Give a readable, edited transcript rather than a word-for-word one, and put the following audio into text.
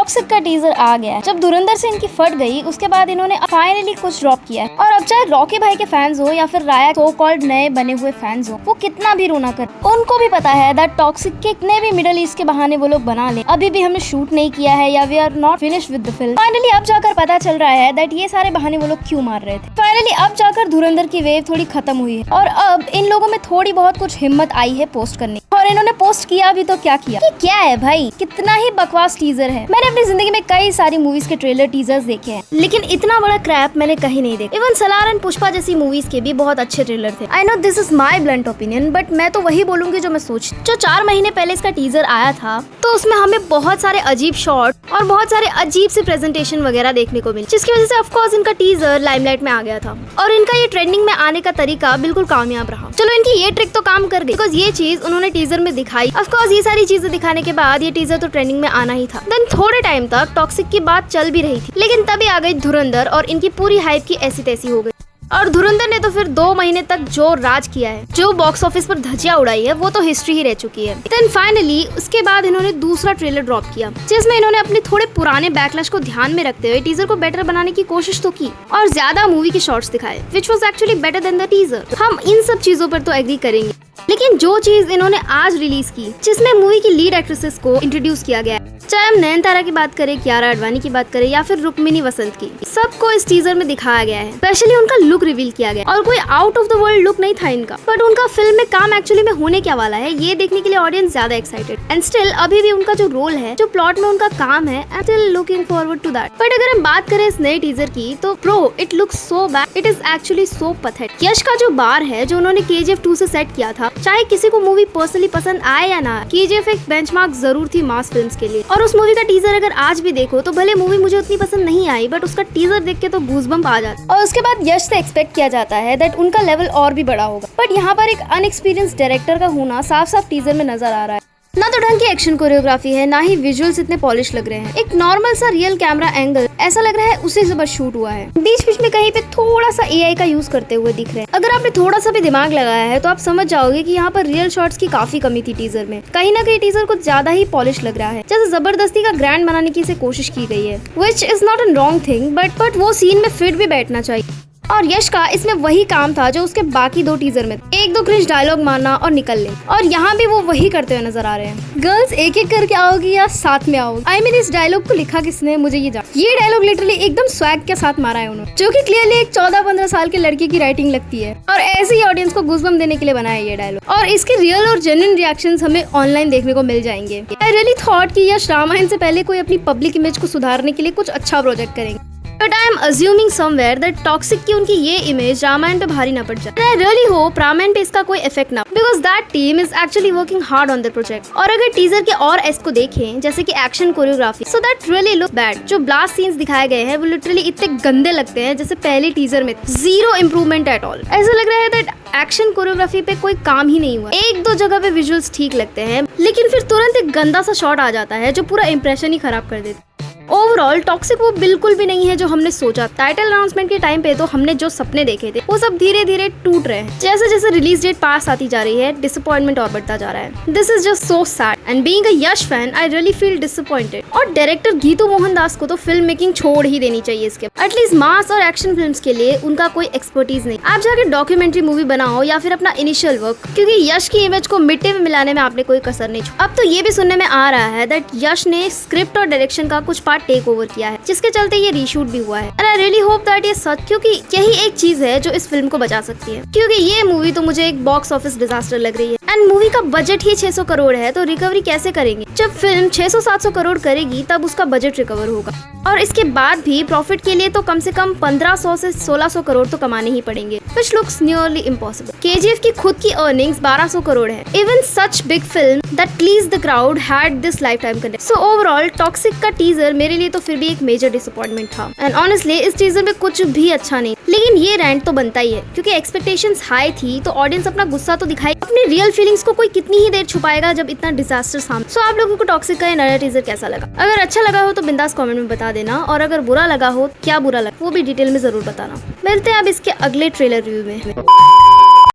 Toxic का teaser आ गया। जब धुरंधर से इनकी फट गई उसके बाद इन्होंने फाइनली कुछ ड्रॉप किया है। और अब चाहे रॉकी भाई के फैंस हो या फिर राया सो कॉल्ड नए बने हुए फैंस हो, वो कितना भी रोना कर, उनको भी पता है दैट टॉक्सिक के कितने भी मिडिल ईस्ट के बहाने वो लोग बना ले, अभी भी हमने शूट नहीं किया है या we are not finish with the film. Finally अब जाकर पता चल रहा है दैट ये सारे बहाने वो लोग क्यों मार रहे थे। फाइनली अब जाकर धुरंधर की वेव थोड़ी खत्म हुई है और अब इन लोगों में थोड़ी बहुत कुछ हिम्मत आई है पोस्ट करने, और इन्होंने पोस्ट किया भी तो क्या किया। ये क्या है भाई, कितना ही बकवास टीजर है। मैंने अपनी जिंदगी में कई सारी मूवीज के ट्रेलर टीजर्स देखे हैं, लेकिन इतना बड़ा क्रैप मैंने कहीं नहीं देखा। इवन सलार एंड पुष्पा जैसी मूवीज के भी बहुत अच्छे ट्रेलर थे। I know this is my blunt opinion, but मैं तो वही बोलूंगी जो मैं सोच। जो 4 महीने पहले इसका टीजर आया था तो उसमें हमें बहुत सारे अजीब शॉट और बहुत सारे अजीब से प्रेजेंटेशन वगैरह देखने को मिले, जिसकी वजह से ऑफ कोर्स इनका टीजर लाइमलाइट में आ गया था और इनका ये ट्रेंडिंग में आने का तरीका बिल्कुल कामयाब रहा। चलो इनकी ये ट्रिक तो काम कर गई, बिकॉज ये चीज उन्होंने टीजर में दिखाई। ऑफ कोर्स ये सारी चीजें दिखाने के बाद ये टीजर तो ट्रेंडिंग में आना ही था। देन थोड़े टाइम तक टॉक्सिक की बात चल भी रही थी, लेकिन तभी आ गई धुरंधर और इनकी पूरी हाइप की ऐसी तैसी हो गई। और धुरंधर ने तो फिर 2 महीने तक जो राज किया है, जो बॉक्स ऑफिस पर धज्जियां उड़ाई है, वो तो हिस्ट्री ही रह चुकी है। देन फाइनली उसके बाद इन्होंने दूसरा ट्रेलर ड्रॉप किया, जिसमें इन्होंने अपने थोड़े पुराने बैकलैश को ध्यान में रखते हुए टीजर को बेटर बनाने की कोशिश तो की और ज्यादा मूवी के शॉट्स दिखाए, which was actually better than the teaser. हम इन सब चीजों पर तो एग्री करेंगे, लेकिन जो चीज इन्होंने आज रिलीज की, जिसमें मूवी की लीड एक्ट्रेसेस को इंट्रोड्यूस किया गया, चाहे हम नयनतारा की बात करें, कियारा आडवाणी की बात करें या फिर रुक्मिनी वसंत की, सबको इस टीजर में दिखाया गया है। स्पेशली उनका लुक रिवील किया गया और कोई out of the world look नहीं था इनका, बट उनका फिल्म में काम एक्चुअली में होने क्या वाला है ये देखने के लिए ऑडियंस ज्यादा एक्साइटेड। एंड स्टिल अभी भी उनका जो रोल है, जो प्लॉट में उनका काम है, I am still looking forward to that. But अगर हम बात करें इस नए टीजर की, तो bro it looks so bad, it is actually so pathetic. Yash का जो बार है जो उन्होंने KGF 2 से सेट किया था, चाहे किसी को मूवी पर्सनली पसंद आए या ना, KGF एक बेंचमार्क जरूर थी मास फिल्म्स के लिए। और उस मूवी का टीजर अगर आज भी देखो तो भले मूवी मुझे उतनी पसंद नहीं आई, बट उसका टीजर देख के तो गूज़बम्प आ जाता। और उसके बाद यश से एक्सपेक्ट किया जाता है दैट उनका लेवल और भी बड़ा होगा, बट यहाँ पर एक अनएक्सपीरियंस डायरेक्टर का होना साफ साफ टीजर में नजर आ रहा है। ना तो ढंग की एक्शन कोरियोग्राफी है, ना ही विजुअल्स इतने पॉलिश लग रहे हैं। एक नॉर्मल सा रियल कैमरा एंगल ऐसा लग रहा है उसी से बस शूट हुआ है। बीच बीच में कहीं पे थोड़ा सा AI का यूज करते हुए दिख रहे हैं। अगर आपने थोड़ा सा भी दिमाग लगाया है तो आप समझ जाओगे कि यहाँ पर रियल शॉट्स की काफी कमी थी टीजर में। कहीं ना कहीं टीजर कुछ ज्यादा ही पॉलिश लग रहा है, जैसे जबरदस्ती का ग्रैंड बनाने की कोशिश की गई है, which is not an wrong thing, but वो सीन में फिट भी बैठना चाहिए। और यश का इसमें वही काम था जो उसके बाकी 2 टीजर में, 1-2 क्रिंज डायलॉग मारना और निकल ले, और यहाँ भी वो वही करते हुए नजर आ रहे हैं। गर्ल्स एक एक करके आओगी या साथ में आओगी? आई मीन इस डायलॉग को लिखा किसने, मुझे ये जान। ये डायलॉग लिटरली एकदम स्वैग के साथ मारा है उन्होंने, जो कि क्लियरली एक 14-15 साल के लड़के की राइटिंग लगती है, और ऐसे ही ऑडियंस को गूज़बम्प देने के लिए बनाया ये डायलॉग। और इसके रियल और जेन्युइन रिएक्शंस हमें ऑनलाइन देखने को मिल जाएंगे। आई रियली थॉट कि यश रामायण से पहले कोई अपनी पब्लिक इमेज को सुधारने के लिए कुछ अच्छा प्रोजेक्ट करेंगे, but I am assuming somewhere that toxic की उनकी ये इमेज रामायण पे भारी ना पड़ जाए। आई रियली होप रामायण पे इसका कोई इफेक्ट ना, because that team is actually working hard on the project. और अगर टीजर के और एस को देखें, जैसे कि action choreography, so that really look bad. जो ब्लास्ट सीन्स दिखाए गए हैं वो लिटरली इतने गंदे लगते हैं जैसे पहले टीजर में, जीरो इम्प्रूवमेंट एट ऑल। ऐसा लग रहा है दैट एक्शन कोरियोग्राफी पे कोई काम ही नहीं हुआ। 1-2 जगह पे विजुअल्स ठीक लगते हैं, लेकिन फिर तुरंत एक गंदा सा शॉट आ जाता है जो पूरा इंप्रेशन ही खराब कर देता है। ओवरऑल टॉक्सिक वो बिल्कुल भी नहीं है जो हमने सोचा। टाइटल अनाउंसमेंट के टाइम पे तो हमने जो सपने देखे थे वो सब धीरे धीरे टूट रहे हैं। जैसे जैसे रिलीज डेट पास आती जा रही है, डिसअपॉइंटमेंट और बढ़ता जा रहा है। This is just so sad and being a Yash fan I really feel disappointed. और डायरेक्टर गीतू मोहन दास को तो फिल्म मेकिंग छोड़ ही देनी चाहिए इसके। एटलीस्ट मास और एक्शन फिल्म्स के लिए उनका कोई एक्सपर्टीज नहीं। आप जाके डॉक्यूमेंट्री मूवी बनाओ या फिर अपना इनिशियल वर्क, क्योंकि यश की इमेज को मिट्टी में मिलाने में आपने कोई कसर नहीं छोड़ी। अब तो ये भी सुनने में आ रहा है दैट यश ने स्क्रिप्ट और डायरेक्शन का कुछ पार्ट टेक ओवर किया है, जिसके चलते ये रीशूट भी हुआ है। And I really hope that ये सच, क्योंकि यही एक चीज है जो इस फिल्म को बचा सकती है। क्योंकि ये मूवी तो मुझे एक बॉक्स ऑफिस डिजास्टर लग रही है, एंड मूवी का बजट ही 600 करोड़ है, तो रिकवरी कैसे करेंगे? जब फिल्म 600-700 करोड़ करेगी तब उसका बजट रिकवर होगा, और इसके बाद भी प्रॉफिट के लिए तो कम से कम 1500 से 1600 करोड़ तो कमाने ही पड़ेंगे, which looks nearly impossible. KGF की खुद की अर्निंग्स 1200 करोड़ है। Even such big film that pleased the crowd had this lifetime connect. So overall, toxic का टीजर मेरे लिए तो फिर भी एक मेजर डिसअपॉइंटमेंट था। एंड ऑनेस्टली इस टीजर में कुछ भी अच्छा नहीं, लेकिन ये रैंट तो बनता ही है, क्योंकि एक्सपेक्टेशंस हाई थी तो ऑडियंस अपना गुस्सा तो दिखाई। अपनी रियल फीलिंग्स को कोई कितनी ही देर छुपाएगा जब इतना डिजास्टर सामने। सो आप लोगों को टॉक्सिक का ये नया टीजर कैसा लगा? अगर अच्छा लगा हो तो बिंदास कमेंट में बता देना, और अगर बुरा लगा हो, क्या बुरा लगा वो भी डिटेल में जरूर बताना। मिलते हैं अब इसके अगले ट्रेलर रिव्यू में।